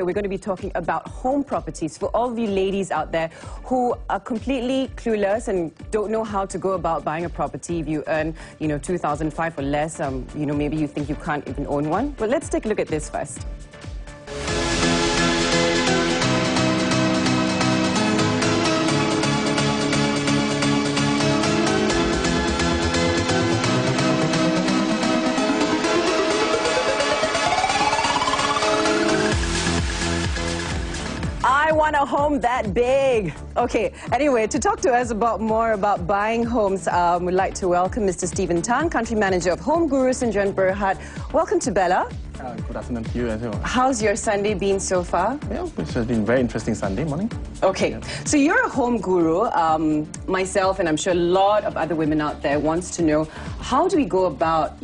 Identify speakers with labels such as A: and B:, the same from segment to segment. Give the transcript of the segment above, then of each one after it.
A: We're going to be talking about home properties for all of you ladies out there who are completely clueless and don't know how to go about buying a property. If you earn, 2,500 or less, maybe you think you can't even own one. But let's take a look at this first. I want a home that big. Okay, anyway, to talk to us more about buying homes, we'd like to welcome Mr. Stephen Tan, Country Manager of HomeGuru Sdn Bhd. Welcome to Bella.
B: Good afternoon to you as well.
A: How's your Sunday been so far?
B: Yeah, it has been a very interesting Sunday morning.
A: Okay,
B: yeah.
A: So you're a home guru. Myself, and I'm sure a lot of other women out there wants to know, how do we go about,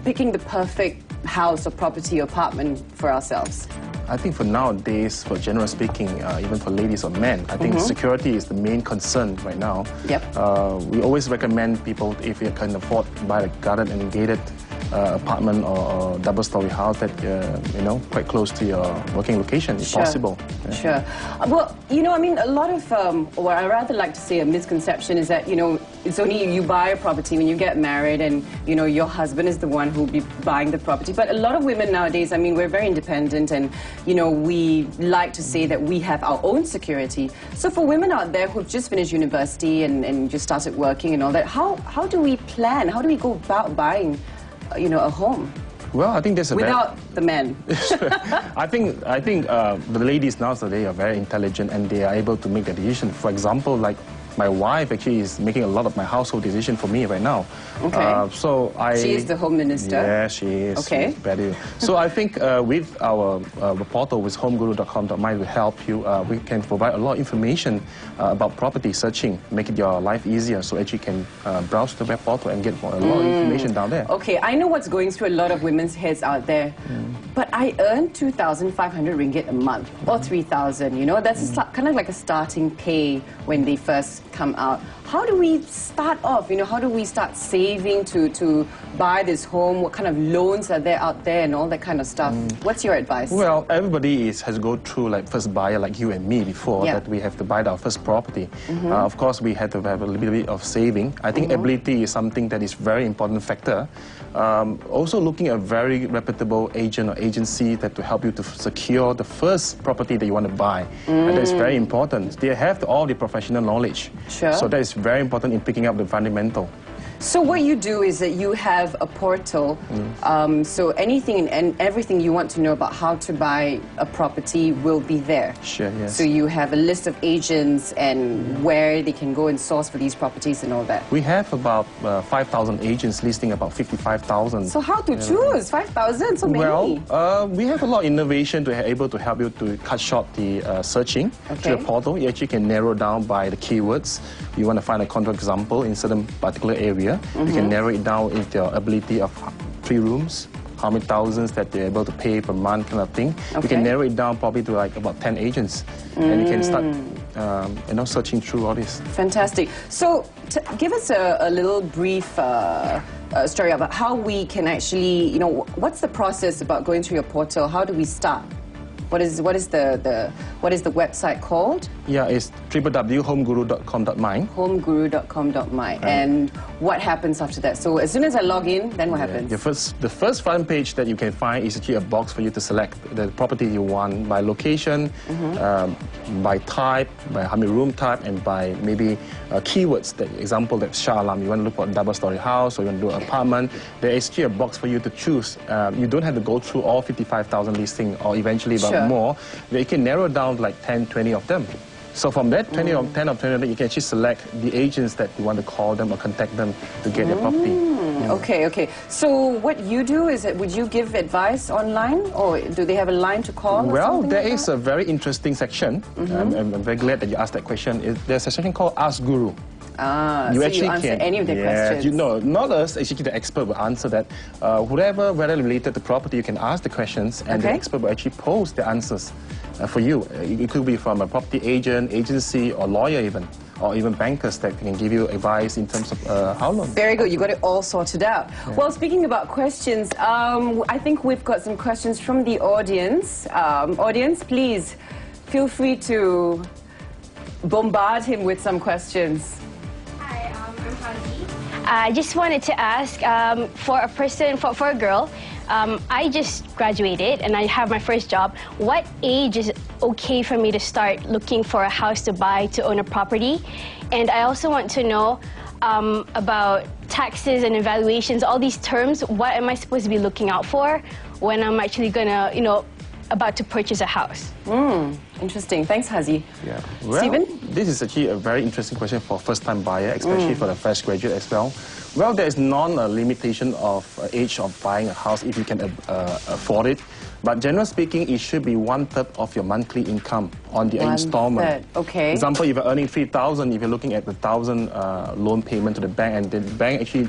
A: picking the perfect house or property or apartment for ourselves?
B: I think for nowadays, for general speaking, even for ladies or men, I think security is the main concern right now.
A: Yep.
B: We always recommend people, if you can afford, buy a garden and gated apartment or double-story house that, quite close to your working location, if possible. Yeah.
A: Sure. Well, a lot of, or I rather like to say a misconception is that, it's only you buy a property when you get married and, your husband is the one who will be buying the property. But a lot of women nowadays, we're very independent and, we like to say that we have our own security. So for women out there who've just finished university and just started working and all that, how do we plan? How do we go about buying a home?
B: Well, I think there's a
A: without the men.
B: I think the ladies nowadays are very intelligent and they are able to make the decision. For example, like my wife actually is making a lot of my household decision for me right now.
A: Okay.
B: She
A: is the home minister.
B: Yeah, she is.
A: Okay.
B: So I think with our portal, with homeguru.com.my, we help you. We can provide a lot of information about property searching, make it your life easier. So actually you can browse the web portal and get a lot of information down there.
A: Okay, I know what's going through a lot of women's heads out there. But I earn 2,500 ringgit a month, or 3,000, That's kind of like a starting pay when they first come out. How do we start off? How do we start saving to buy this home? What kind of loans are there out there and all that kind of stuff? What's your advice?
B: Well, everybody has to go through like first buyer like you and me before that we have to buy our first property. Of course, we had to have a little bit of saving. I think ability is something that is very important factor. Also looking at a very reputable agent or agency that to help you to secure the first property that you want to buy. And that is very important. They have all the professional knowledge.
A: Sure.
B: So that is very important in picking up the fundamental.
A: So what you do is that you have a portal, so anything and everything you want to know about how to buy a property will be there.
B: Sure, yes.
A: So you have a list of agents and where they can go and source for these properties and all that.
B: We have about 5,000 agents listing about 55,000.
A: So how to choose 5,000? So many?
B: Well, we have a lot of innovation to be able to help you to cut short the searching through the portal. You actually can narrow down by the keywords. You want to find a contract example in certain particular area. You can narrow it down with your ability of 3 rooms, how many thousands that they're able to pay per month kind of thing. You can narrow it down probably to like about 10 agents. And you can start searching through all this.
A: Fantastic. So give us a little brief story about how we can actually, what's the process about going through your portal? How do we start? What is the website called? Yeah,
B: it's www.homeguru.com.my.
A: Homeguru.com.my. And what happens after that? So as soon as I log in, then what happens?
B: The first front page that you can find is actually a box for you to select the property you want by location, by type, by how many room type, and by maybe keywords. That example, that Shah Alam, you want to look for a double-story house or you want to do an apartment. There is actually a box for you to choose. You don't have to go through all 55,000 listings or eventually about more. You can narrow down like 10, 20 of them. So from that 10 or 20 of them, you can actually select the agents that you want to call them or contact them to get their property.
A: Okay. So what you do is that, would you give advice online or do they have a line to call?
B: Well, there is a very interesting section. I'm very glad that you asked that question. There's a section called Ask Guru.
A: You actually answer any of the questions?
B: Not us, actually the expert will answer that. Whatever related to property, you can ask the questions and the expert will actually post the answers for you. It could be from a property agent, agency or lawyer even. or even bankers that can give you advice in terms of how long.
A: Very good. You got it all sorted out. Yeah. Well, speaking about questions, I think we've got some questions from the audience. Audience, please feel free to bombard him with some questions.
C: Hi, I'm Hazi. I just wanted to ask, for a girl, I just graduated and I have my first job. What age is okay for me to start looking for a house to buy, to own a property? And I also want to know about taxes and evaluations, all these terms. What am I supposed to be looking out for when I'm actually gonna, about to purchase a house?
A: Interesting. Thanks, Hazi.
B: Yeah. Well,
A: Stephen?
B: This is actually a very interesting question for first-time buyer, especially for the fresh graduate as well. Well, there is non-limitation of age of buying a house if you can afford it. But generally speaking, it should be 1/3 of your monthly income on the installment.
A: Okay.
B: For example, if you're earning 3,000, if you're looking at the 1,000 loan payment to the bank, and the bank actually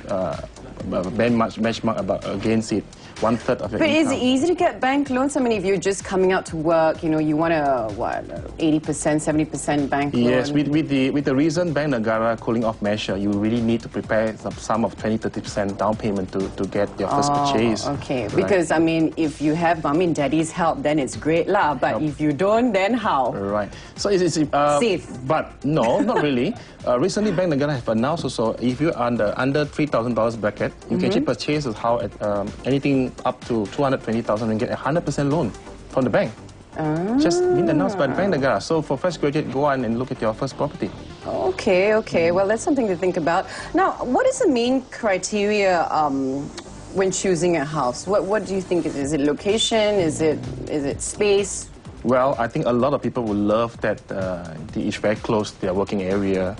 B: benchmark against it, 1/3 of your income.
A: But is it easy to get bank loans? I mean, if you're just coming out to work, you want a, 80%, 70% bank loan?
B: Yes, with the recent Bank Negara cooling off measure, you really need to prepare some sum of 20-30% down payment to get your first purchase.
A: Okay,
B: right?
A: Because, I mean, if you have mommy and daddy's help, then it's great lah. But if you don't, then how?
B: Right. So it's
A: safe.
B: But no, not really. Recently, Bank Negara have announced also, if you're under $3,000 bracket, you can actually purchase a house at anything up to 220,000 and get a 100% loan from the bank. Just been announced by the Bank Negara. So for fresh graduate, go on and look at your first property.
A: Okay, okay. Well, that's something to think about. Now, what is the main criteria when choosing a house? What do you think? Is it location? Is it space?
B: Well, I think a lot of people will love that it's very close to their working area,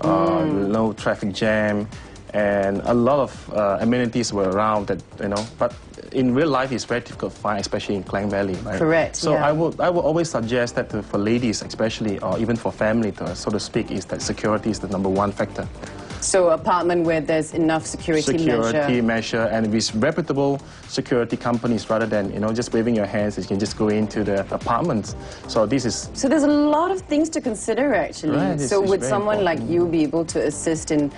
B: no traffic jam, and a lot of amenities were around that, but in real life it's very difficult to find, especially in Klang Valley, right?
A: Correct.
B: So yeah. I would always suggest that for ladies especially, or even for family, so to speak, is that security is the #1 factor.
A: So apartment where there's enough security
B: measure and with reputable security companies, rather than just waving your hands, you can just go into the apartments. So this is.
A: So there's a lot of things to consider actually.
B: Right,
A: so would someone like you be able to assist in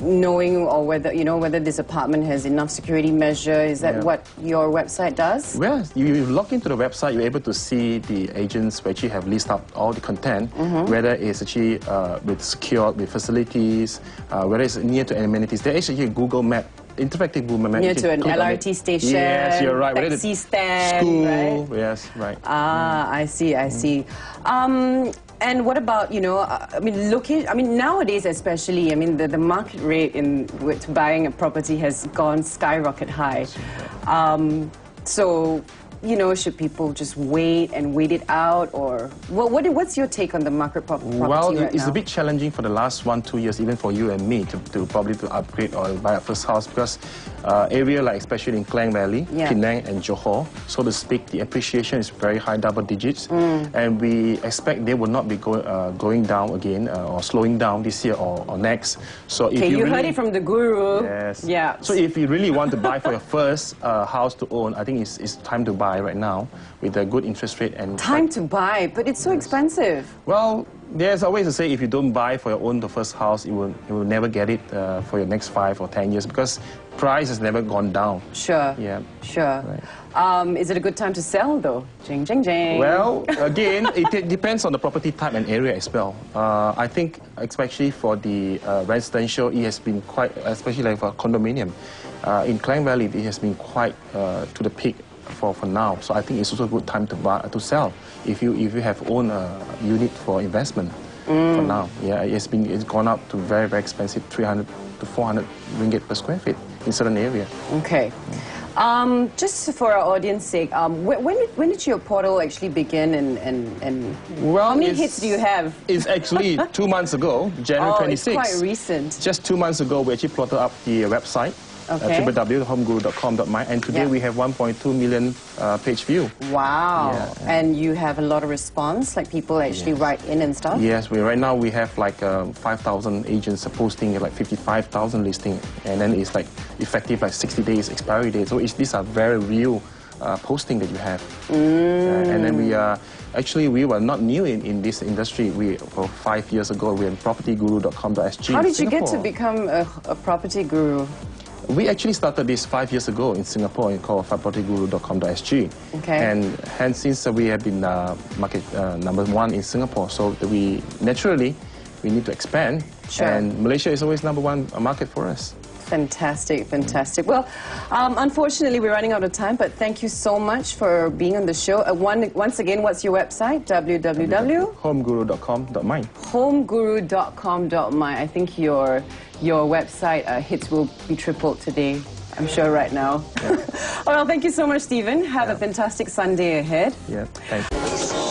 A: knowing or whether whether this apartment has enough security measure? Is that what your website does?
B: Well, you log into the website, you're able to see the agents who actually have listed out all the content, whether it's actually with secured with facilities, whether it's near to amenities. There's actually a Google Map, interactive Google Map.
A: Near to an LRT station.
B: Yes, you're right.
A: Taxi stand.
B: School.
A: Right?
B: Yes, right.
A: I see. I see. And what about, I mean, nowadays especially, I mean, the market rate with buying a property has gone skyrocket high. So, should people just wait it out, or what's your take on the market property
B: Well,
A: right
B: it's
A: now?
B: a bit challenging for the last 1-2 years, even for you and me, to probably upgrade or buy a first house, because area like especially in Klang Valley, Penang and Johor, so to speak, the appreciation is very high, double digits, and we expect they will not be going down again or slowing down this year or next. So if you
A: heard it from the guru.
B: Yes.
A: Yeah.
B: So if you really want to buy for your first house to own, I think it's time to buy right now with a good interest rate and
A: time to buy, but it's so expensive.
B: Well, there's always a say, if you don't buy for your own the first house, you will never get it for your next 5 or 10 years, because price has never gone down.
A: Sure.
B: Yeah.
A: Sure.
B: Right.
A: Is it a good time to sell though? Jing, jing, jing.
B: Well, again, it depends on the property type and area as well. I think especially for the residential, it has been quite, especially like for condominium. In Klang Valley, it has been quite to the peak for now. So I think it's also a good time to sell if you have owned a unit for investment. For now, yeah, it's gone up to very, very expensive, 300 to 400 ringgit per square feet in certain area.
A: Okay. Just for our audience sake, when did your portal actually begin, and
B: well,
A: how many hits do you have?
B: It's actually 2 months ago, January 26th.
A: It's quite recent.
B: Just 2 months ago, we actually plotted up the website. www.homeguru.com.my, and today we have 1.2 million page view.
A: Wow. And you have a lot of response, like people actually write in and stuff?
B: Yes, right now we have like 5,000 agents posting like 55,000 listing, and then it's like effective like 60 days expiry date. So these are very real posting that you have. And then we are, actually we were not new in this industry. For 5 years ago, we were in propertyguru.com.sg.
A: How did you get to become a property guru?
B: We actually started this 5 years ago in Singapore, called propertyguru.com.sg.
A: Okay.
B: And hence, since we have been market #1 in Singapore, so we naturally need to expand.
A: Sure.
B: And Malaysia is always #1 market for us.
A: Fantastic, fantastic. Well, unfortunately, we're running out of time, but thank you so much for being on the show. Once again, what's your website?
B: HomeGuru.com.my.
A: HomeGuru.com.my. I think your website hits will be tripled today, I'm sure, right now. Yeah. Well, thank you so much, Stephen. Have a fantastic Sunday ahead.
B: Yeah, thank you.